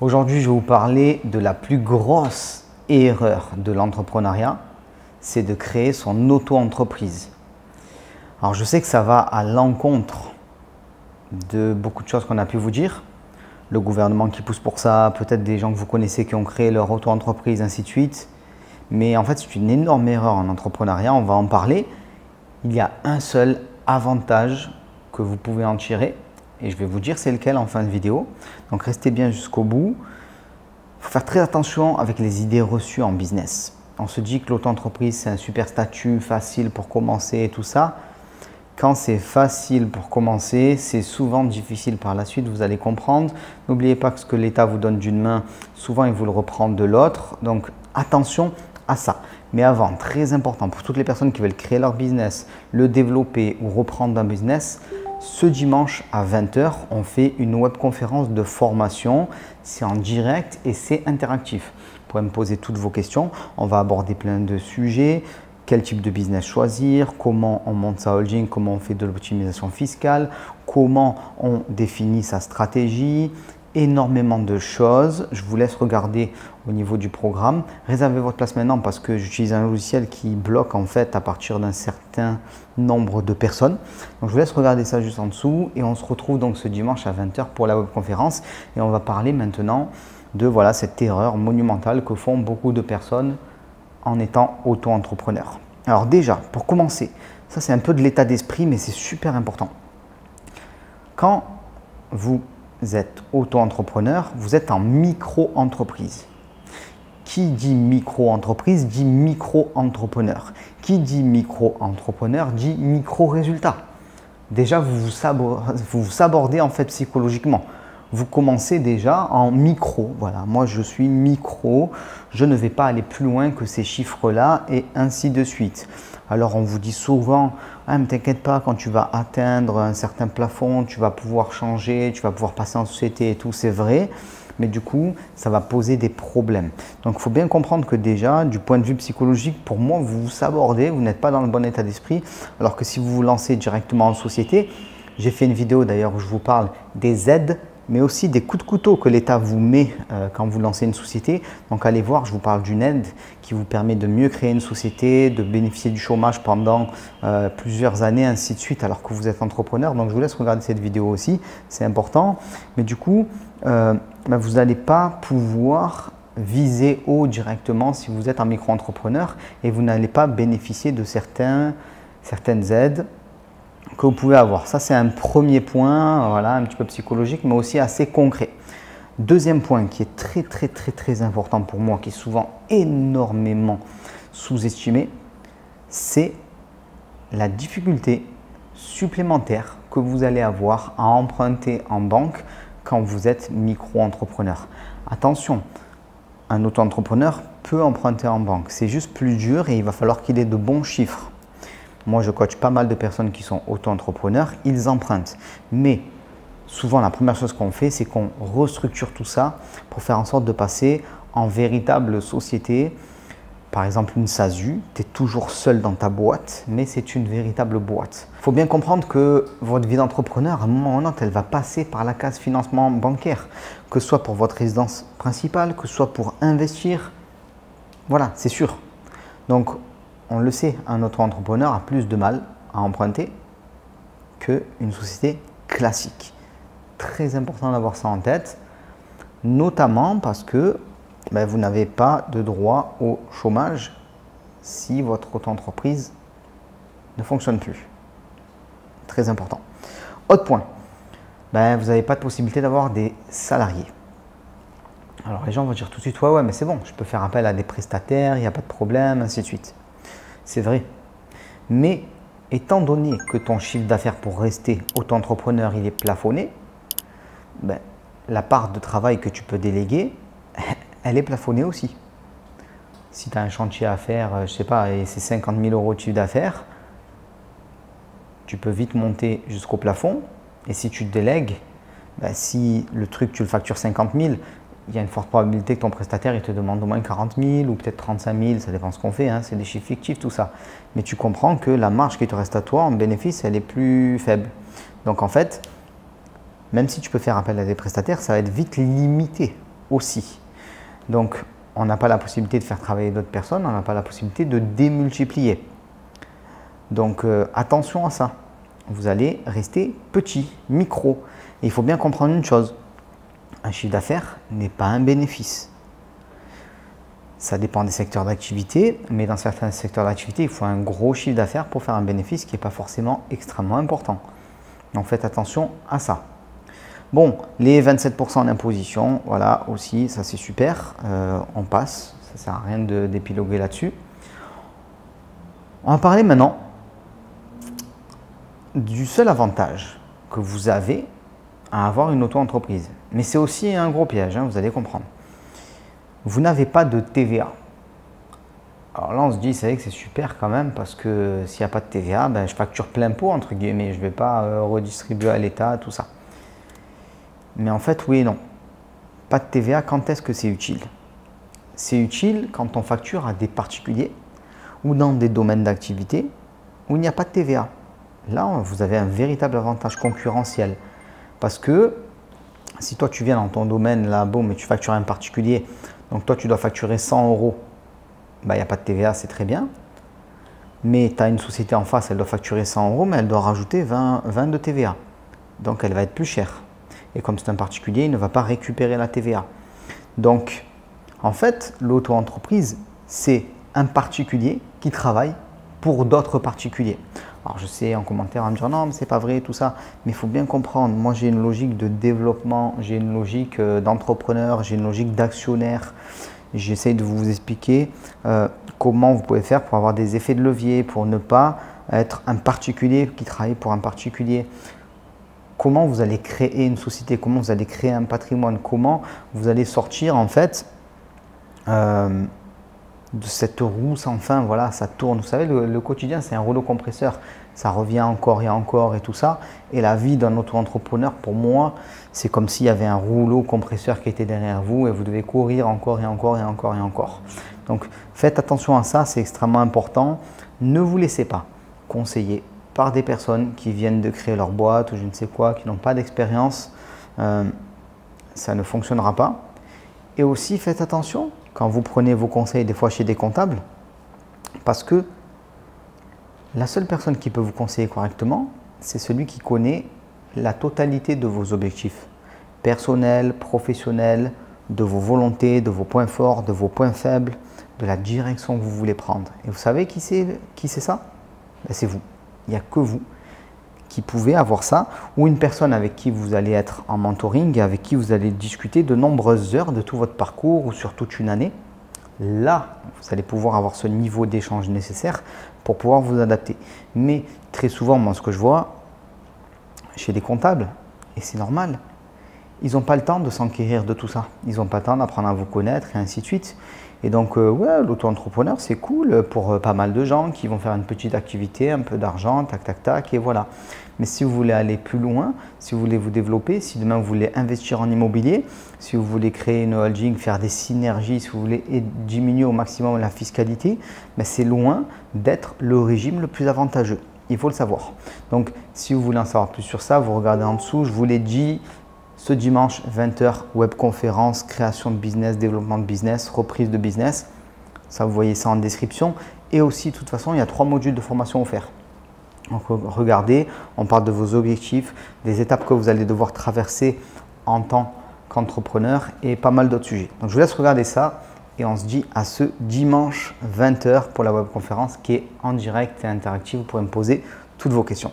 Aujourd'hui, je vais vous parler de la plus grosse erreur de l'entrepreneuriat, c'est de créer son auto-entreprise. Alors, je sais que ça va à l'encontre de beaucoup de choses qu'on a pu vous dire. Le gouvernement qui pousse pour ça, peut-être des gens que vous connaissez qui ont créé leur auto-entreprise, ainsi de suite. Mais en fait, c'est une énorme erreur en entrepreneuriat, on va en parler. Il y a un seul avantage que vous pouvez en tirer. Et je vais vous dire c'est lequel en fin de vidéo. Donc restez bien jusqu'au bout. Il faut faire très attention avec les idées reçues en business. On se dit que l'auto-entreprise c'est un super statut, facile pour commencer et tout ça. Quand c'est facile pour commencer, c'est souvent difficile par la suite, vous allez comprendre. N'oubliez pas que ce que l'État vous donne d'une main, souvent il vous le reprend de l'autre. Donc attention à ça. Mais avant, très important pour toutes les personnes qui veulent créer leur business, le développer ou reprendre un business, ce dimanche à 20 h, on fait une webconférence de formation. C'est en direct et c'est interactif. Vous pouvez me poser toutes vos questions. On va aborder plein de sujets. Quel type de business choisir, comment on monte sa holding, comment on fait de l'optimisation fiscale, comment on définit sa stratégie, énormément de choses. Je vous laisse regarder au niveau du programme. Réservez votre place maintenant parce que j'utilise un logiciel qui bloque en fait à partir d'un certain nombre de personnes. Donc je vous laisse regarder ça juste en dessous et on se retrouve donc ce dimanche à 20 h pour la webconférence et on va parler maintenant de voilà, cette erreur monumentale que font beaucoup de personnes en étant auto-entrepreneur. Alors déjà, pour commencer, ça c'est un peu de l'état d'esprit, mais c'est super important. Quand vous êtes auto-entrepreneur, vous êtes en micro-entreprise. Qui dit micro-entreprise dit micro-entrepreneur. Qui dit micro-entrepreneur dit micro-résultat. Déjà, vous vous sabordez en fait psychologiquement. Vous commencez déjà en micro. Voilà, moi je suis micro, je ne vais pas aller plus loin que ces chiffres-là et ainsi de suite. Alors on vous dit souvent, ah, mais t'inquiète pas, quand tu vas atteindre un certain plafond, tu vas pouvoir changer, tu vas pouvoir passer en société et tout, c'est vrai. Mais du coup, ça va poser des problèmes. Donc il faut bien comprendre que déjà, du point de vue psychologique, pour moi, vous vous sabordez, vous n'êtes pas dans le bon état d'esprit. Alors que si vous vous lancez directement en société, j'ai fait une vidéo d'ailleurs où je vous parle des aides, mais aussi des coups de couteau que l'État vous met quand vous lancez une société. Donc allez voir, je vous parle d'une aide qui vous permet de mieux créer une société, de bénéficier du chômage pendant plusieurs années, ainsi de suite, alors que vous êtes entrepreneur. Donc je vous laisse regarder cette vidéo aussi, c'est important. Mais du coup, vous n'allez pas pouvoir viser haut directement si vous êtes un micro-entrepreneur et vous n'allez pas bénéficier de certaines aides que vous pouvez avoir. Ça, c'est un premier point, voilà, un petit peu psychologique, mais aussi assez concret. Deuxième point qui est très important pour moi, qui est souvent énormément sous-estimé, c'est la difficulté supplémentaire que vous allez avoir à emprunter en banque quand vous êtes micro-entrepreneur. Attention, un auto-entrepreneur peut emprunter en banque. C'est juste plus dur et il va falloir qu'il ait de bons chiffres. Moi, je coach pas mal de personnes qui sont auto-entrepreneurs, ils empruntent. Mais souvent, la première chose qu'on fait, c'est qu'on restructure tout ça pour faire en sorte de passer en véritable société. Par exemple, une SASU, tu es toujours seul dans ta boîte, mais c'est une véritable boîte. Il faut bien comprendre que votre vie d'entrepreneur, à un moment ou à un autre, elle va passer par la case financement bancaire, que ce soit pour votre résidence principale, que ce soit pour investir. Voilà, c'est sûr. Donc, on le sait, un auto-entrepreneur a plus de mal à emprunter qu'une société classique. Très important d'avoir ça en tête, notamment parce que vous n'avez pas de droit au chômage si votre auto-entreprise ne fonctionne plus. Très important. Autre point, vous n'avez pas de possibilité d'avoir des salariés. Alors les gens vont dire tout de suite, ouais, mais c'est bon, je peux faire appel à des prestataires, il n'y a pas de problème, ainsi de suite. C'est vrai. Mais étant donné que ton chiffre d'affaires pour rester auto-entrepreneur, il est plafonné, la part de travail que tu peux déléguer, elle est plafonnée aussi. Si tu as un chantier à faire, je ne sais pas, et c'est 50 000 € de chiffre d'affaires, tu peux vite monter jusqu'au plafond. Et si tu te délègues, si le truc, tu le factures 50 000, il y a une forte probabilité que ton prestataire il te demande au moins 40 000 ou peut-être 35 000, ça dépend ce qu'on fait, hein, c'est des chiffres fictifs tout ça. Mais tu comprends que la marge qui te reste à toi en bénéfice, elle est plus faible. Donc en fait, même si tu peux faire appel à des prestataires, ça va être vite limité. aussi. Donc, on n'a pas la possibilité de faire travailler d'autres personnes, on n'a pas la possibilité de démultiplier. Donc, attention à ça. Vous allez rester petit, micro. Et il faut bien comprendre une chose, un chiffre d'affaires n'est pas un bénéfice. Ça dépend des secteurs d'activité, mais dans certains secteurs d'activité, il faut un gros chiffre d'affaires pour faire un bénéfice qui n'est pas forcément extrêmement important. Donc faites attention à ça. Bon, les 27% d'imposition, voilà aussi, ça c'est super, on passe, ça ne sert à rien d'épiloguer là-dessus. On va parler maintenant du seul avantage que vous avez à avoir une auto-entreprise. Mais c'est aussi un gros piège, hein, vous allez comprendre. Vous n'avez pas de TVA. Alors là, on se dit, c'est vrai que c'est super quand même, parce que s'il n'y a pas de TVA, ben, je facture plein pot, entre guillemets, je ne vais pas redistribuer à l'État, tout ça. Mais en fait, oui et non. Pas de TVA, quand est-ce que c'est utile? C'est utile quand on facture à des particuliers ou dans des domaines d'activité où il n'y a pas de TVA. Là, vous avez un véritable avantage concurrentiel. Parce que si toi, tu viens dans ton domaine, là, bon, mais tu factures à un particulier, donc toi, tu dois facturer 100 €, il n'y a pas de TVA, c'est très bien. Mais tu as une société en face, elle doit facturer 100 €, mais elle doit rajouter 20 de TVA. Donc, elle va être plus chère. Et comme c'est un particulier, il ne va pas récupérer la TVA. Donc, en fait, l'auto-entreprise, c'est un particulier qui travaille pour d'autres particuliers. Alors, je sais en commentaire, on me dit non, mais c'est pas vrai, tout ça. Mais il faut bien comprendre, moi j'ai une logique de développement, j'ai une logique d'entrepreneur, j'ai une logique d'actionnaire. J'essaie de vous expliquer comment vous pouvez faire pour avoir des effets de levier, pour ne pas être un particulier qui travaille pour un particulier. Comment vous allez créer une société, comment vous allez créer un patrimoine, comment vous allez sortir en fait de cette roue sans fin, voilà, ça tourne. Vous savez, le quotidien, c'est un rouleau compresseur. Ça revient encore et tout ça. Et la vie d'un auto-entrepreneur, pour moi, c'est comme s'il y avait un rouleau compresseur qui était derrière vous et vous devez courir encore et encore et encore et encore. Donc, faites attention à ça, c'est extrêmement important. Ne vous laissez pas conseiller par des personnes qui viennent de créer leur boîte ou je ne sais quoi, qui n'ont pas d'expérience. Ça ne fonctionnera pas. Et aussi, faites attention quand vous prenez vos conseils des fois chez des comptables, parce que la seule personne qui peut vous conseiller correctement, c'est celui qui connaît la totalité de vos objectifs personnels, professionnels, de vos volontés, de vos points forts, de vos points faibles, de la direction que vous voulez prendre. Et vous savez qui c'est ça? Ben, c'est vous. Il n'y a que vous qui pouvez avoir ça, ou une personne avec qui vous allez être en mentoring et avec qui vous allez discuter de nombreuses heures de tout votre parcours ou sur toute une année. Là, vous allez pouvoir avoir ce niveau d'échange nécessaire pour pouvoir vous adapter. Mais très souvent, moi, ce que je vois chez des comptables, et c'est normal, ils n'ont pas le temps de s'enquérir de tout ça. Ils n'ont pas le temps d'apprendre à vous connaître et ainsi de suite. Et donc, ouais, l'auto-entrepreneur, c'est cool pour pas mal de gens qui vont faire une petite activité, un peu d'argent, tac, tac, tac, et voilà. Mais si vous voulez aller plus loin, si vous voulez vous développer, si demain vous voulez investir en immobilier, si vous voulez créer une holding, faire des synergies, si vous voulez diminuer au maximum la fiscalité, ben c'est loin d'être le régime le plus avantageux. Il faut le savoir. Donc, si vous voulez en savoir plus sur ça, vous regardez en dessous, je vous l'ai dit, ce dimanche, 20 h, webconférence, création de business, développement de business, reprise de business. Ça, vous voyez ça en description. Et aussi, de toute façon, il y a 3 modules de formation offerts. Donc, regardez, on parle de vos objectifs, des étapes que vous allez devoir traverser en tant qu'entrepreneur et pas mal d'autres sujets. Donc, je vous laisse regarder ça et on se dit à ce dimanche 20 h pour la webconférence qui est en direct et interactive. Vous pourrez me poser toutes vos questions.